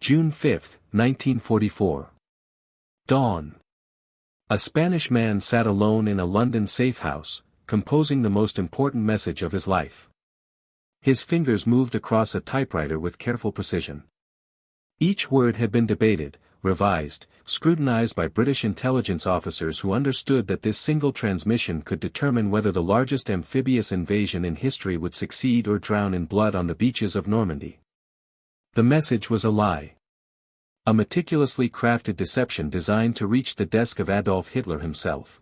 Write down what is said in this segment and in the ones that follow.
June 5, 1944. Dawn. A Spanish man sat alone in a London safe house, composing the most important message of his life. His fingers moved across a typewriter with careful precision. Each word had been debated, revised, scrutinized by British intelligence officers who understood that this single transmission could determine whether the largest amphibious invasion in history would succeed or drown in blood on the beaches of Normandy. The message was a lie. A meticulously crafted deception designed to reach the desk of Adolf Hitler himself.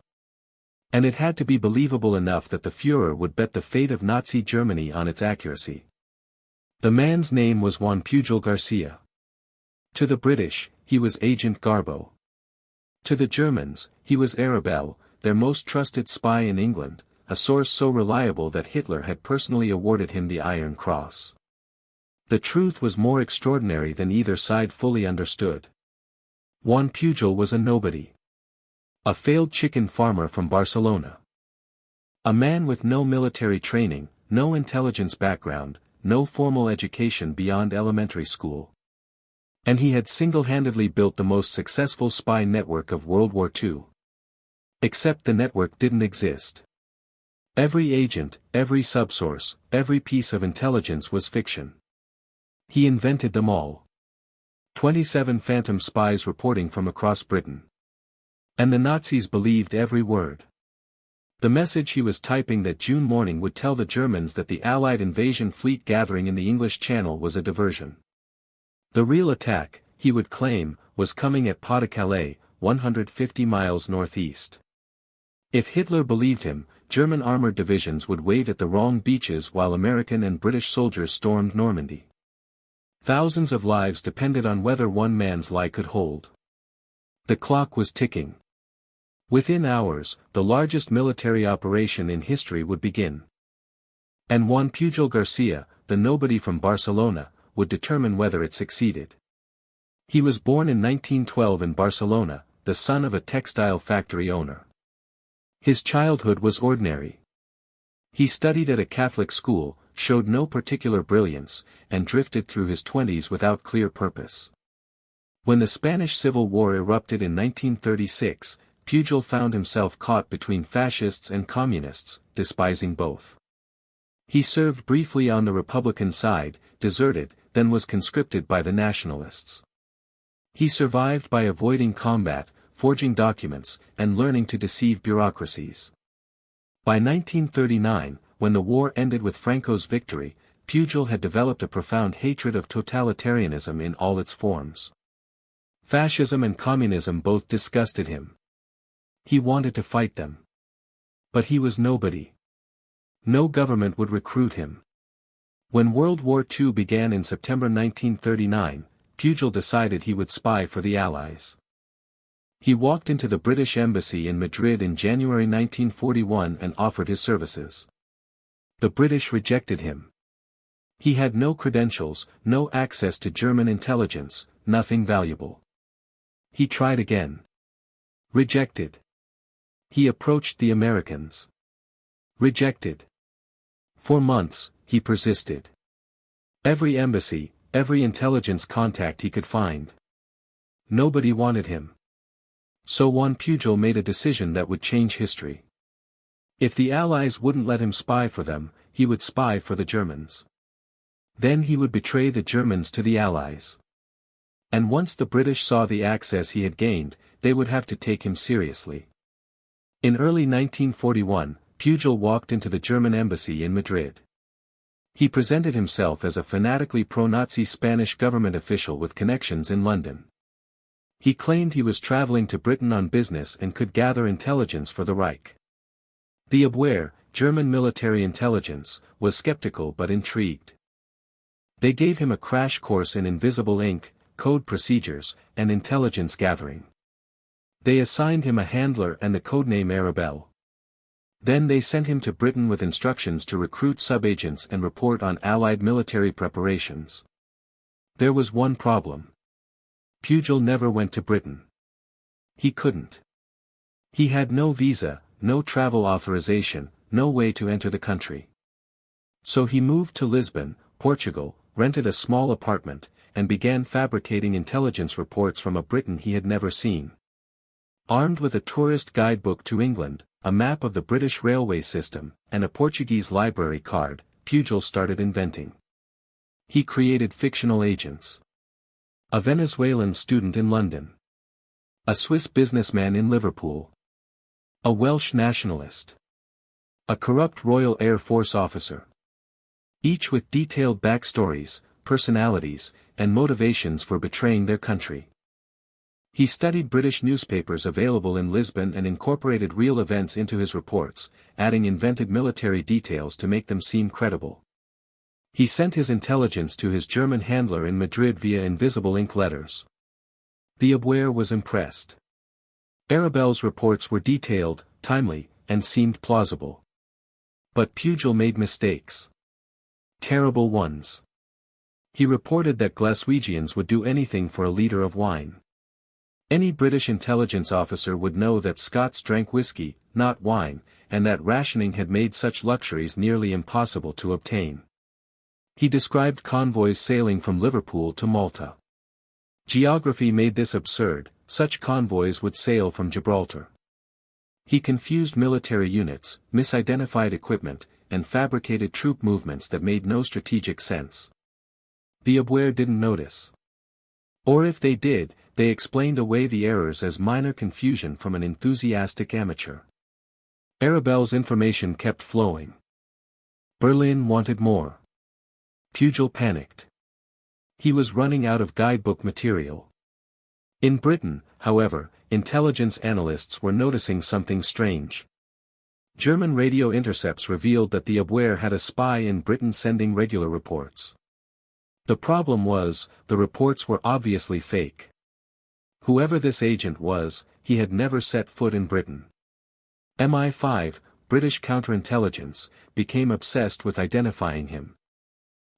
And it had to be believable enough that the Führer would bet the fate of Nazi Germany on its accuracy. The man's name was Juan Pujol García. To the British, he was Agent GARBO. To the Germans, he was ARABEL, their most trusted spy in England, a source so reliable that Hitler had personally awarded him the Iron Cross. The truth was more extraordinary than either side fully understood. Juan Pujol was a nobody. A failed chicken farmer from Barcelona. A man with no military training, no intelligence background, no formal education beyond elementary school. And he had single-handedly built the most successful spy network of World War II. Except the network didn't exist. Every agent, every subsource, every piece of intelligence was fiction. He invented them all. 27 phantom spies reporting from across Britain. And the Nazis believed every word. The message he was typing that June morning would tell the Germans that the Allied invasion fleet gathering in the English Channel was a diversion. The real attack, he would claim, was coming at Pas-de-Calais, 150 miles northeast. If Hitler believed him, German armored divisions would wait at the wrong beaches while American and British soldiers stormed Normandy. Thousands of lives depended on whether one man's lie could hold. The clock was ticking. Within hours, the largest military operation in history would begin. And Juan Pujol García, the nobody from Barcelona, would determine whether it succeeded. He was born in 1912 in Barcelona, the son of a textile factory owner. His childhood was ordinary. He studied at a Catholic school, showed no particular brilliance, and drifted through his 20s without clear purpose. When the Spanish Civil War erupted in 1936, Pujol found himself caught between fascists and communists, despising both. He served briefly on the Republican side, deserted, then was conscripted by the nationalists. He survived by avoiding combat, forging documents, and learning to deceive bureaucracies. By 1939, when the war ended with Franco's victory, Pujol had developed a profound hatred of totalitarianism in all its forms. Fascism and communism both disgusted him. He wanted to fight them. But he was nobody. No government would recruit him. When World War II began in September 1939, Pujol decided he would spy for the Allies. He walked into the British Embassy in Madrid in January 1941 and offered his services. The British rejected him. He had no credentials, no access to German intelligence, nothing valuable. He tried again. Rejected. He approached the Americans. Rejected. For months, he persisted. Every embassy, every intelligence contact he could find. Nobody wanted him. So Juan Pujol made a decision that would change history. If the Allies wouldn't let him spy for them, he would spy for the Germans. Then he would betray the Germans to the Allies. And once the British saw the access he had gained, they would have to take him seriously. In early 1941, Pujol walked into the German embassy in Madrid. He presented himself as a fanatically pro-Nazi Spanish government official with connections in London. He claimed he was traveling to Britain on business and could gather intelligence for the Reich. The Abwehr, German military intelligence, was skeptical but intrigued. They gave him a crash course in invisible ink, code procedures, and intelligence gathering. They assigned him a handler and the codename ARABEL. Then they sent him to Britain with instructions to recruit subagents and report on Allied military preparations. There was one problem. Pujol never went to Britain. He couldn't. He had no visa, no travel authorization, no way to enter the country. So he moved to Lisbon, Portugal, rented a small apartment, and began fabricating intelligence reports from a Britain he had never seen. Armed with a tourist guidebook to England, a map of the British railway system, and a Portuguese library card, Pujol started inventing. He created fictional agents. A Venezuelan student in London. A Swiss businessman in Liverpool. A Welsh nationalist. A corrupt Royal Air Force officer. Each with detailed backstories, personalities, and motivations for betraying their country. He studied British newspapers available in Lisbon and incorporated real events into his reports, adding invented military details to make them seem credible. He sent his intelligence to his German handler in Madrid via invisible ink letters. The Abwehr was impressed. ARABEL's reports were detailed, timely, and seemed plausible. But Pujol made mistakes. Terrible ones. He reported that Glaswegians would do anything for a liter of wine. Any British intelligence officer would know that Scots drank whiskey, not wine, and that rationing had made such luxuries nearly impossible to obtain. He described convoys sailing from Liverpool to Malta. Geography made this absurd, such convoys would sail from Gibraltar. He confused military units, misidentified equipment, and fabricated troop movements that made no strategic sense. The Abwehr didn't notice. Or if they did, they explained away the errors as minor confusion from an enthusiastic amateur. ARABEL's information kept flowing. Berlin wanted more. Pujol panicked. He was running out of guidebook material. In Britain, however, intelligence analysts were noticing something strange. German radio intercepts revealed that the Abwehr had a spy in Britain sending regular reports. The problem was, the reports were obviously fake. Whoever this agent was, he had never set foot in Britain. MI5, British counterintelligence, became obsessed with identifying him.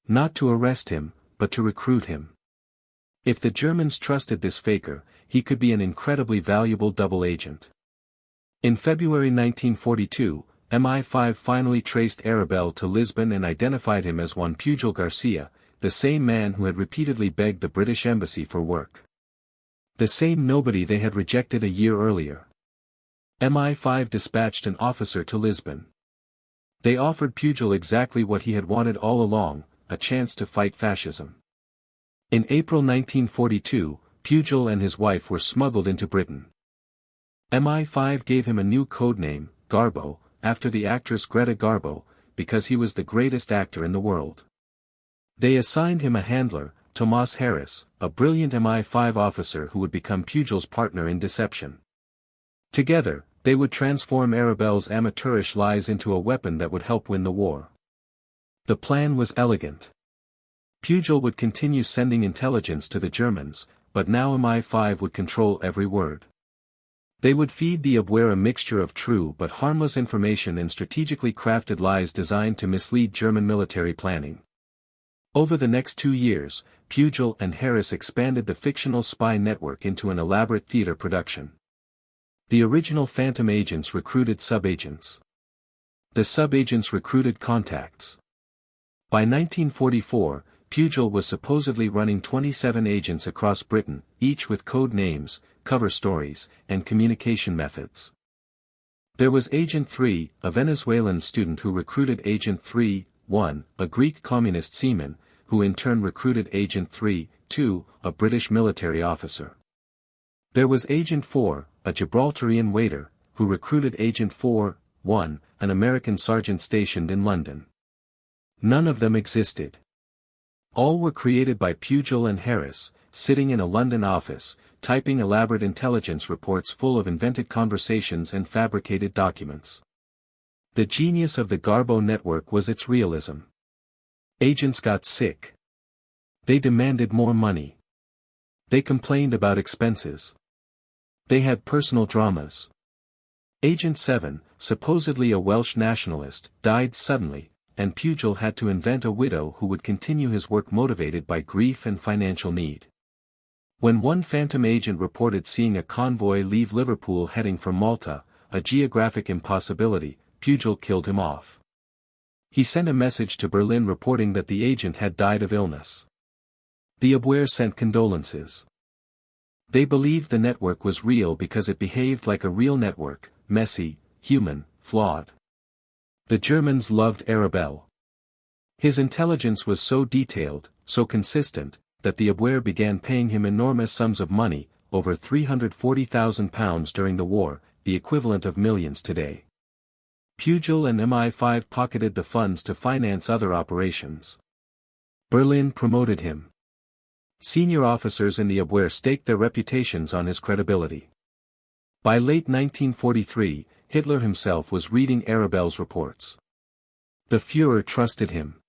Not to arrest him, but to recruit him. If the Germans trusted this faker, he could be an incredibly valuable double agent. In February 1942, MI5 finally traced ARABEL to Lisbon and identified him as Juan Pujol García, the same man who had repeatedly begged the British embassy for work. The same nobody they had rejected a year earlier. MI5 dispatched an officer to Lisbon. They offered Pujol exactly what he had wanted all along, a chance to fight fascism. In April 1942, Pujol and his wife were smuggled into Britain. MI5 gave him a new codename, Garbo, after the actress Greta Garbo, because he was the greatest actor in the world. They assigned him a handler, Tomas Harris, a brilliant MI5 officer who would become Pujol's partner in deception. Together, they would transform ARABEL's amateurish lies into a weapon that would help win the war. The plan was elegant. Pujol would continue sending intelligence to the Germans, but now MI5 would control every word. They would feed the Abwehr a mixture of true but harmless information and strategically crafted lies designed to mislead German military planning. Over the next 2 years, Pujol and Harris expanded the fictional spy network into an elaborate theater production. The original phantom agents recruited sub-agents. The sub-agents recruited contacts. By 1944, Pujol was supposedly running 27 agents across Britain, each with code names, cover stories, and communication methods. There was Agent 3, a Venezuelan student who recruited Agent 3-1, a Greek communist seaman, who in turn recruited Agent 3-2, a British military officer. There was Agent 4, a Gibraltarian waiter, who recruited Agent 4-1, an American sergeant stationed in London. None of them existed. All were created by Pujol and Harris, sitting in a London office, typing elaborate intelligence reports full of invented conversations and fabricated documents. The genius of the Garbo network was its realism. Agents got sick. They demanded more money. They complained about expenses. They had personal dramas. Agent 7, supposedly a Welsh nationalist, died suddenly, and Pujol had to invent a widow who would continue his work motivated by grief and financial need. When one phantom agent reported seeing a convoy leave Liverpool heading for Malta, a geographic impossibility, Pujol killed him off. He sent a message to Berlin reporting that the agent had died of illness. The Abwehr sent condolences. They believed the network was real because it behaved like a real network, messy, human, flawed. The Germans loved ARABEL. His intelligence was so detailed, so consistent, that the Abwehr began paying him enormous sums of money, over £340,000 during the war, the equivalent of millions today. Pujol and MI5 pocketed the funds to finance other operations. Berlin promoted him. Senior officers in the Abwehr staked their reputations on his credibility. By late 1943, Hitler himself was reading ARABEL's reports. The Führer trusted him.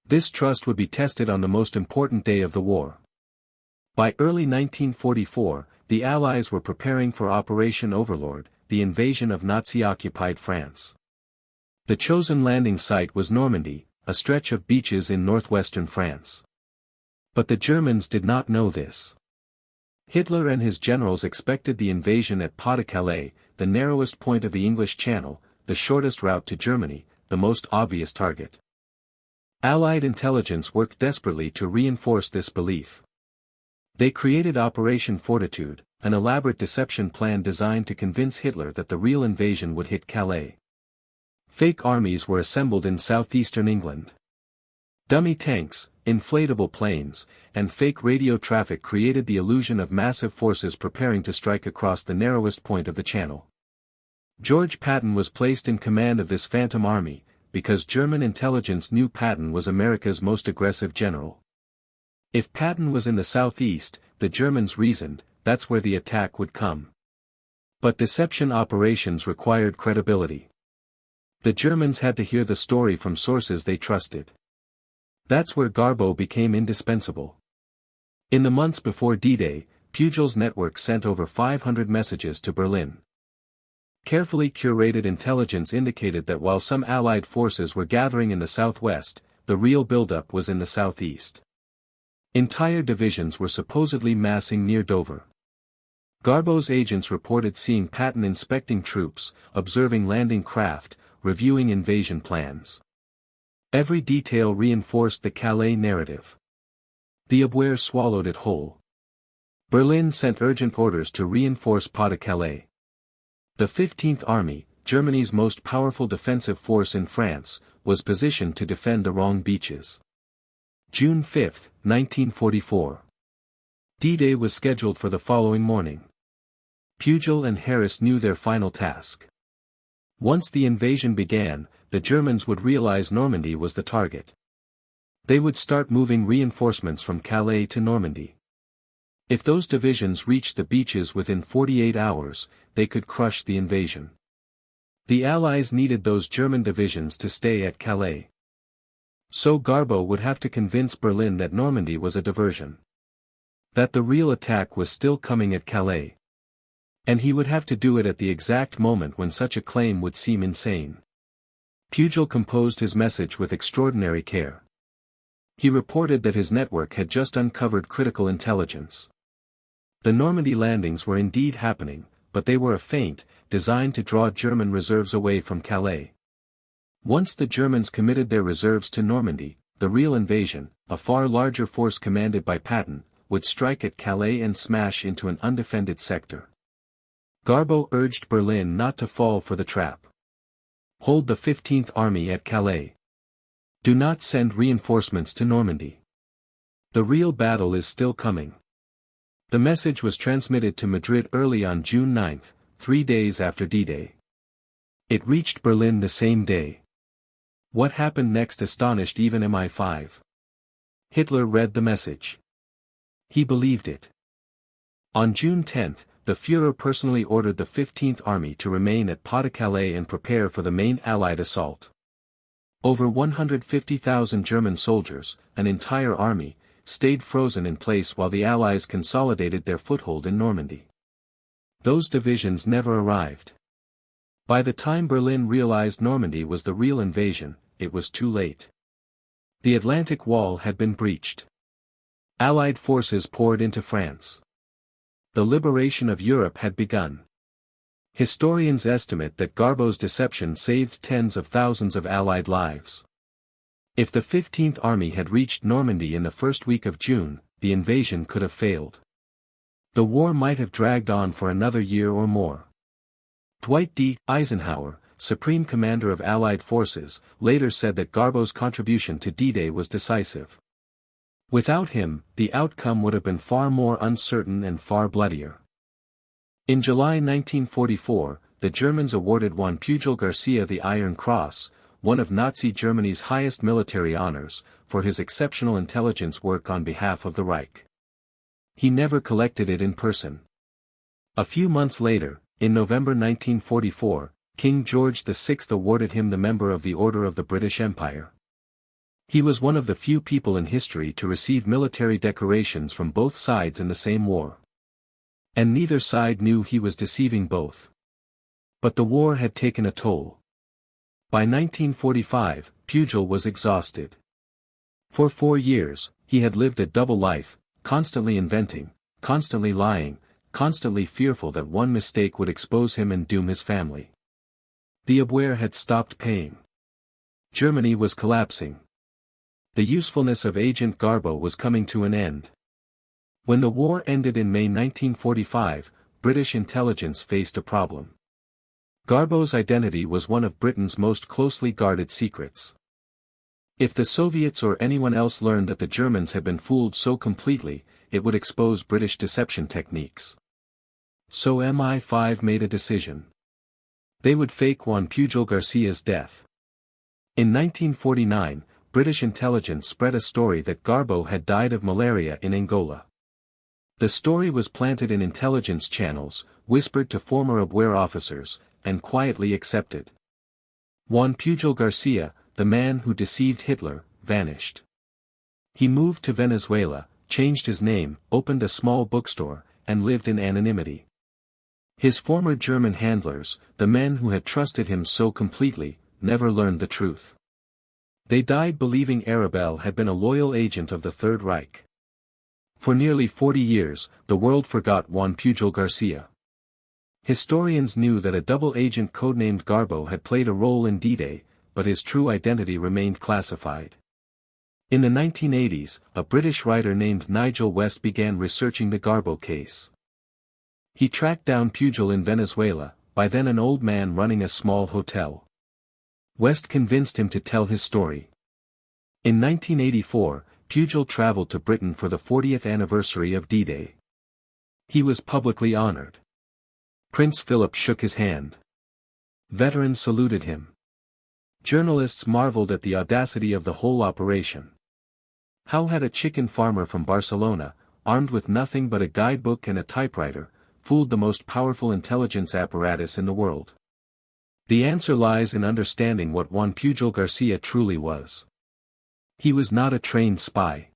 This trust would be tested on the most important day of the war. By early 1944, the Allies were preparing for Operation Overlord, the invasion of Nazi-occupied France. The chosen landing site was Normandy, a stretch of beaches in northwestern France. But the Germans did not know this. Hitler and his generals expected the invasion at Pas-de-Calais, the narrowest point of the English Channel, the shortest route to Germany, the most obvious target. Allied intelligence worked desperately to reinforce this belief. They created Operation Fortitude, an elaborate deception plan designed to convince Hitler that the real invasion would hit Calais. Fake armies were assembled in southeastern England. Dummy tanks, inflatable planes, and fake radio traffic created the illusion of massive forces preparing to strike across the narrowest point of the Channel. George Patton was placed in command of this phantom army, because German intelligence knew Patton was America's most aggressive general. If Patton was in the southeast, the Germans reasoned, that's where the attack would come. But deception operations required credibility. The Germans had to hear the story from sources they trusted. That's where Garbo became indispensable. In the months before D-Day, Pujol's network sent over 500 messages to Berlin. Carefully curated intelligence indicated that while some Allied forces were gathering in the southwest, the real buildup was in the southeast. Entire divisions were supposedly massing near Dover. Garbo's agents reported seeing Patton inspecting troops, observing landing craft, reviewing invasion plans. Every detail reinforced the Calais narrative. The Abwehr swallowed it whole. Berlin sent urgent orders to reinforce Pas-de-Calais. The 15th Army, Germany's most powerful defensive force in France, was positioned to defend the wrong beaches. June 5, 1944. D-Day was scheduled for the following morning. Pujol and Harris knew their final task. Once the invasion began, the Germans would realize Normandy was the target. They would start moving reinforcements from Calais to Normandy. If those divisions reached the beaches within 48 hours, they could crush the invasion. The Allies needed those German divisions to stay at Calais. So Garbo would have to convince Berlin that Normandy was a diversion. That the real attack was still coming at Calais. And he would have to do it at the exact moment when such a claim would seem insane. Pujol composed his message with extraordinary care. He reported that his network had just uncovered critical intelligence. The Normandy landings were indeed happening, but they were a feint, designed to draw German reserves away from Calais. Once the Germans committed their reserves to Normandy, the real invasion, a far larger force commanded by Patton, would strike at Calais and smash into an undefended sector. Garbo urged Berlin not to fall for the trap. Hold the 15th Army at Calais. Do not send reinforcements to Normandy. The real battle is still coming. The message was transmitted to Madrid early on June 9, 3 days after D-Day. It reached Berlin the same day. What happened next astonished even MI5. Hitler read the message. He believed it. On June 10, the Führer personally ordered the 15th Army to remain at Pas-de-Calais and prepare for the main Allied assault. Over 150,000 German soldiers, an entire army, stayed frozen in place while the Allies consolidated their foothold in Normandy. Those divisions never arrived. By the time Berlin realized Normandy was the real invasion, it was too late. The Atlantic Wall had been breached. Allied forces poured into France. The liberation of Europe had begun. Historians estimate that Garbo's deception saved tens of thousands of Allied lives. If the 15th Army had reached Normandy in the first week of June, the invasion could have failed. The war might have dragged on for another year or more. Dwight D. Eisenhower, Supreme Commander of Allied Forces, later said that Garbo's contribution to D-Day was decisive. Without him, the outcome would have been far more uncertain and far bloodier. In July 1944, the Germans awarded Juan Pujol García the Iron Cross, one of Nazi Germany's highest military honors, for his exceptional intelligence work on behalf of the Reich. He never collected it in person. A few months later, in November 1944, King George VI awarded him the Member of the Order of the British Empire. He was one of the few people in history to receive military decorations from both sides in the same war. And neither side knew he was deceiving both. But the war had taken a toll. By 1945, Pujol was exhausted. For 4 years, he had lived a double life, constantly inventing, constantly lying, constantly fearful that one mistake would expose him and doom his family. The Abwehr had stopped paying. Germany was collapsing. The usefulness of Agent Garbo was coming to an end. When the war ended in May 1945, British intelligence faced a problem. Garbo's identity was one of Britain's most closely guarded secrets. If the Soviets or anyone else learned that the Germans had been fooled so completely, it would expose British deception techniques. So MI5 made a decision. They would fake Juan Pujol Garcia's death. In 1949, British intelligence spread a story that Garbo had died of malaria in Angola. The story was planted in intelligence channels, whispered to former Abwehr officers, and quietly accepted. Juan Pujol Garcia, the man who deceived Hitler, vanished. He moved to Venezuela, changed his name, opened a small bookstore, and lived in anonymity. His former German handlers, the men who had trusted him so completely, never learned the truth. They died believing ARABEL had been a loyal agent of the Third Reich. For nearly 40 years, the world forgot Juan Pujol Garcia. Historians knew that a double agent codenamed Garbo had played a role in D-Day, but his true identity remained classified. In the 1980s, a British writer named Nigel West began researching the Garbo case. He tracked down Pujol in Venezuela, by then an old man running a small hotel. West convinced him to tell his story. In 1984, Pujol traveled to Britain for the 40th anniversary of D-Day. He was publicly honored. Prince Philip shook his hand. Veterans saluted him. Journalists marveled at the audacity of the whole operation. How had a chicken farmer from Barcelona, armed with nothing but a guidebook and a typewriter, fooled the most powerful intelligence apparatus in the world? The answer lies in understanding what Juan Pujol Garcia truly was. He was not a trained spy.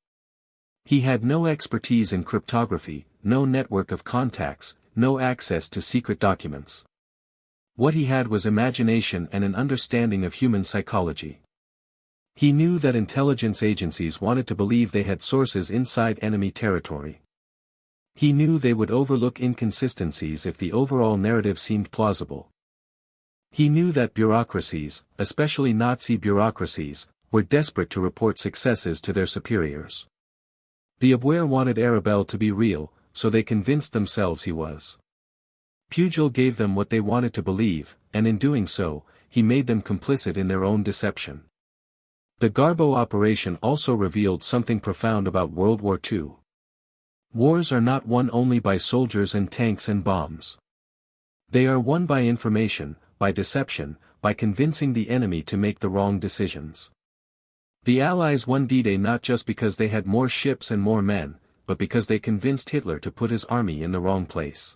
He had no expertise in cryptography, no network of contacts, no access to secret documents. What he had was imagination and an understanding of human psychology. He knew that intelligence agencies wanted to believe they had sources inside enemy territory. He knew they would overlook inconsistencies if the overall narrative seemed plausible. He knew that bureaucracies, especially Nazi bureaucracies, were desperate to report successes to their superiors. The Abwehr wanted ARABEL to be real, so they convinced themselves he was. Pujol gave them what they wanted to believe, and in doing so, he made them complicit in their own deception. The Garbo operation also revealed something profound about World War II. Wars are not won only by soldiers and tanks and bombs. They are won by information, by deception, by convincing the enemy to make the wrong decisions. The Allies won D-Day not just because they had more ships and more men, but because they convinced Hitler to put his army in the wrong place.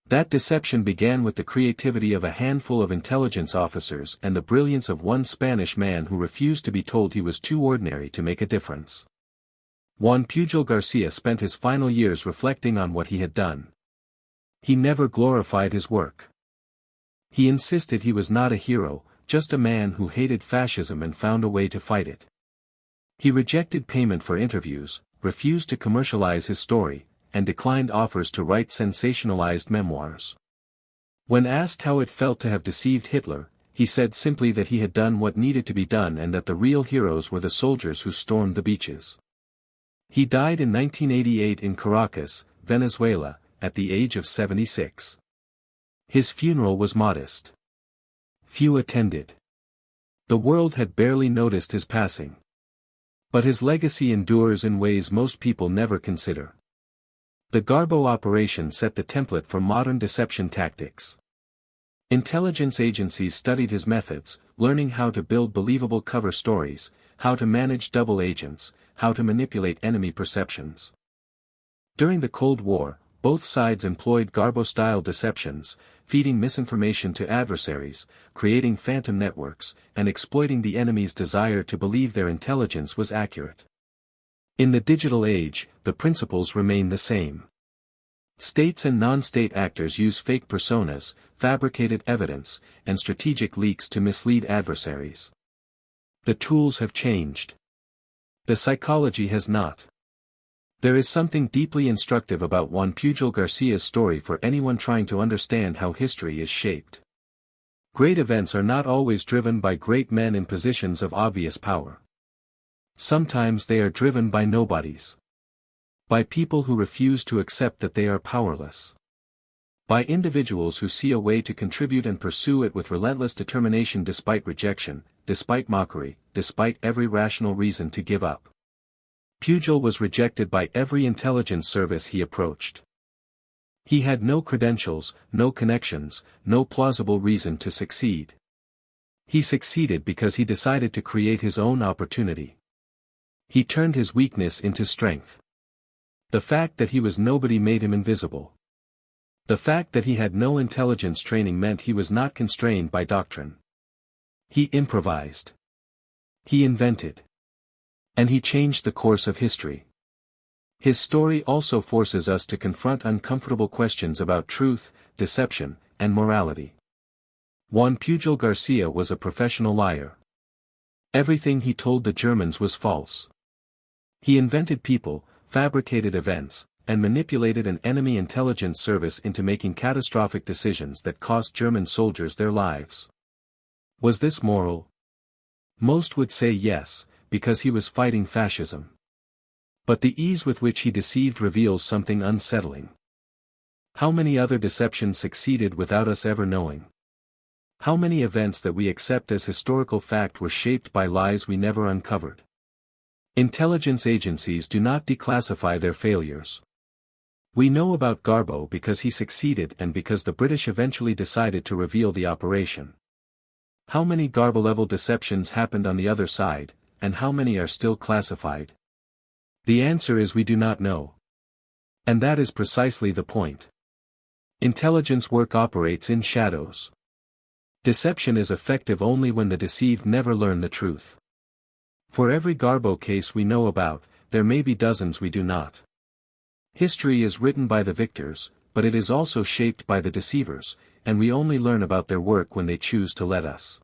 That deception began with the creativity of a handful of intelligence officers and the brilliance of one Spanish man who refused to be told he was too ordinary to make a difference. Juan Pujol Garcia spent his final years reflecting on what he had done. He never glorified his work. He insisted he was not a hero, just a man who hated fascism and found a way to fight it. He rejected payment for interviews, refused to commercialize his story, and declined offers to write sensationalized memoirs. When asked how it felt to have deceived Hitler, he said simply that he had done what needed to be done and that the real heroes were the soldiers who stormed the beaches. He died in 1988 in Caracas, Venezuela, at the age of 76. His funeral was modest. Few attended. The world had barely noticed his passing. But his legacy endures in ways most people never consider. The Garbo operation set the template for modern deception tactics. Intelligence agencies studied his methods, learning how to build believable cover stories, how to manage double agents, how to manipulate enemy perceptions. During the Cold War, both sides employed Garbo-style deceptions, feeding misinformation to adversaries, creating phantom networks, and exploiting the enemy's desire to believe their intelligence was accurate. In the digital age, the principles remain the same. States and non-state actors use fake personas, fabricated evidence, and strategic leaks to mislead adversaries. The tools have changed. The psychology has not. There is something deeply instructive about Juan Pujol Garcia's story for anyone trying to understand how history is shaped. Great events are not always driven by great men in positions of obvious power. Sometimes they are driven by nobodies. By people who refuse to accept that they are powerless. By individuals who see a way to contribute and pursue it with relentless determination despite rejection, despite mockery, despite every rational reason to give up. Pujol was rejected by every intelligence service he approached. He had no credentials, no connections, no plausible reason to succeed. He succeeded because he decided to create his own opportunity. He turned his weakness into strength. The fact that he was nobody made him invisible. The fact that he had no intelligence training meant he was not constrained by doctrine. He improvised. He invented. And he changed the course of history. His story also forces us to confront uncomfortable questions about truth, deception, and morality. Juan Pujol Garcia was a professional liar. Everything he told the Germans was false. He invented people, fabricated events, and manipulated an enemy intelligence service into making catastrophic decisions that cost German soldiers their lives. Was this moral? Most would say yes, because he was fighting fascism. But the ease with which he deceived reveals something unsettling. How many other deceptions succeeded without us ever knowing? How many events that we accept as historical fact were shaped by lies we never uncovered? Intelligence agencies do not declassify their failures. We know about Garbo because he succeeded and because the British eventually decided to reveal the operation. How many Garbo-level deceptions happened on the other side, and how many are still classified? The answer is we do not know. And that is precisely the point. Intelligence work operates in shadows. Deception is effective only when the deceived never learn the truth. For every Garbo case we know about, there may be dozens we do not. History is written by the victors, but it is also shaped by the deceivers, and we only learn about their work when they choose to let us.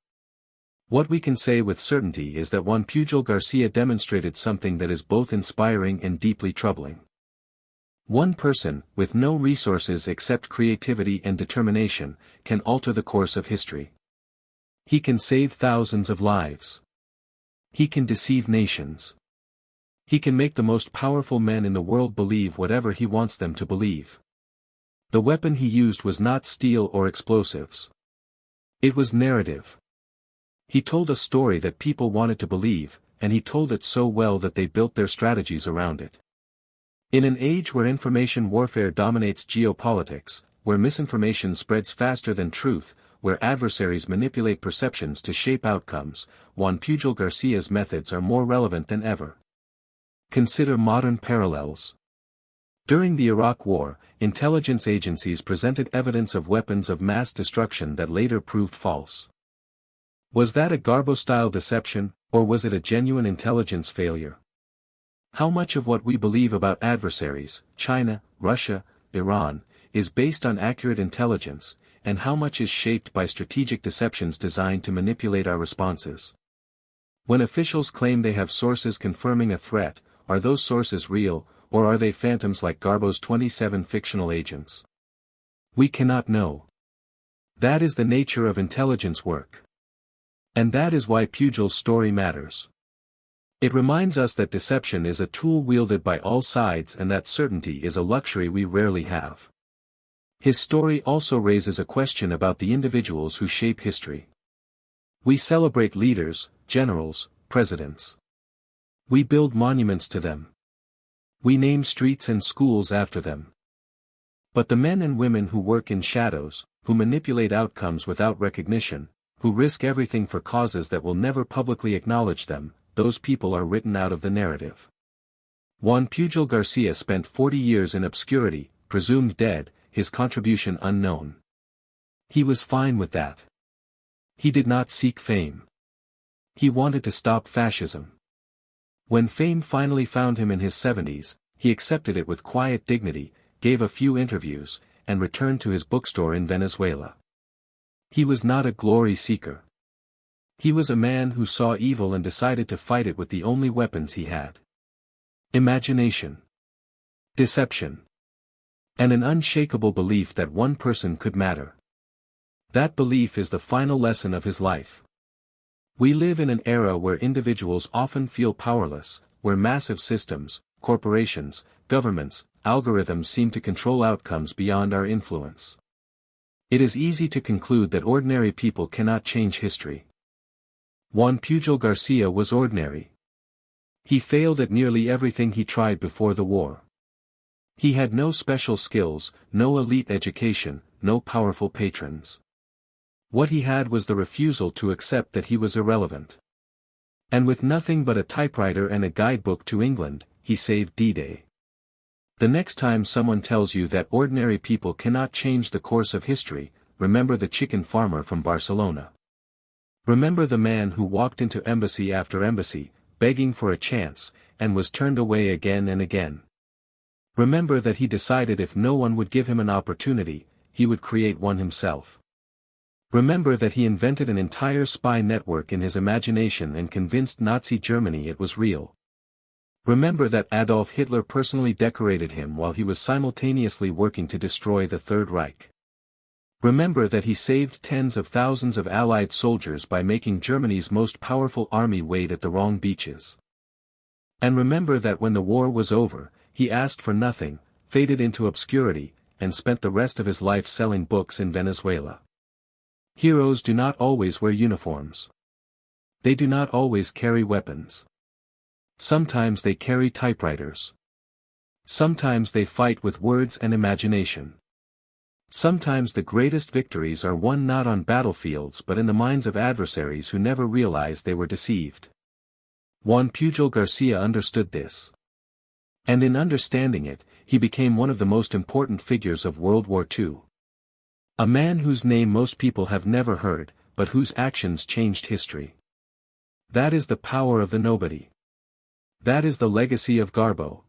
What we can say with certainty is that Juan Pujol Garcia demonstrated something that is both inspiring and deeply troubling. One person, with no resources except creativity and determination, can alter the course of history. He can save thousands of lives. He can deceive nations. He can make the most powerful men in the world believe whatever he wants them to believe. The weapon he used was not steel or explosives. It was narrative. He told a story that people wanted to believe, and he told it so well that they built their strategies around it. In an age where information warfare dominates geopolitics, where misinformation spreads faster than truth, where adversaries manipulate perceptions to shape outcomes, Juan Pujol Garcia's methods are more relevant than ever. Consider modern parallels. During the Iraq War, intelligence agencies presented evidence of weapons of mass destruction that later proved false. Was that a Garbo-style deception, or was it a genuine intelligence failure? How much of what we believe about adversaries, China, Russia, Iran, is based on accurate intelligence, and how much is shaped by strategic deceptions designed to manipulate our responses? When officials claim they have sources confirming a threat, are those sources real, or are they phantoms like Garbo's 27 fictional agents? We cannot know. That is the nature of intelligence work. And that is why Pujol's story matters. It reminds us that deception is a tool wielded by all sides and that certainty is a luxury we rarely have. His story also raises a question about the individuals who shape history. We celebrate leaders, generals, presidents. We build monuments to them. We name streets and schools after them. But the men and women who work in shadows, who manipulate outcomes without recognition, who risk everything for causes that will never publicly acknowledge them, those people are written out of the narrative. Juan Pujol García spent 40 years in obscurity, presumed dead, his contribution unknown. He was fine with that. He did not seek fame. He wanted to stop fascism. When fame finally found him in his 70s, he accepted it with quiet dignity, gave a few interviews, and returned to his bookstore in Venezuela. He was not a glory seeker. He was a man who saw evil and decided to fight it with the only weapons he had. Imagination. Deception. And an unshakable belief that one person could matter. That belief is the final lesson of his life. We live in an era where individuals often feel powerless, where massive systems, corporations, governments, algorithms seem to control outcomes beyond our influence. It is easy to conclude that ordinary people cannot change history. Juan Pujol García was ordinary. He failed at nearly everything he tried before the war. He had no special skills, no elite education, no powerful patrons. What he had was the refusal to accept that he was irrelevant. And with nothing but a typewriter and a guidebook to England, he saved D-Day. The next time someone tells you that ordinary people cannot change the course of history, remember the chicken farmer from Barcelona. Remember the man who walked into embassy after embassy, begging for a chance, and was turned away again and again. Remember that he decided if no one would give him an opportunity, he would create one himself. Remember that he invented an entire spy network in his imagination and convinced Nazi Germany it was real. Remember that Adolf Hitler personally decorated him while he was simultaneously working to destroy the Third Reich. Remember that he saved tens of thousands of Allied soldiers by making Germany's most powerful army wait at the wrong beaches. And remember that when the war was over, he asked for nothing, faded into obscurity, and spent the rest of his life selling books in Venezuela. Heroes do not always wear uniforms. They do not always carry weapons. Sometimes they carry typewriters. Sometimes they fight with words and imagination. Sometimes the greatest victories are won not on battlefields but in the minds of adversaries who never realized they were deceived. Juan Pujol García understood this. And in understanding it, he became one of the most important figures of World War II. A man whose name most people have never heard, but whose actions changed history. That is the power of the nobody. That is the legacy of Garbo.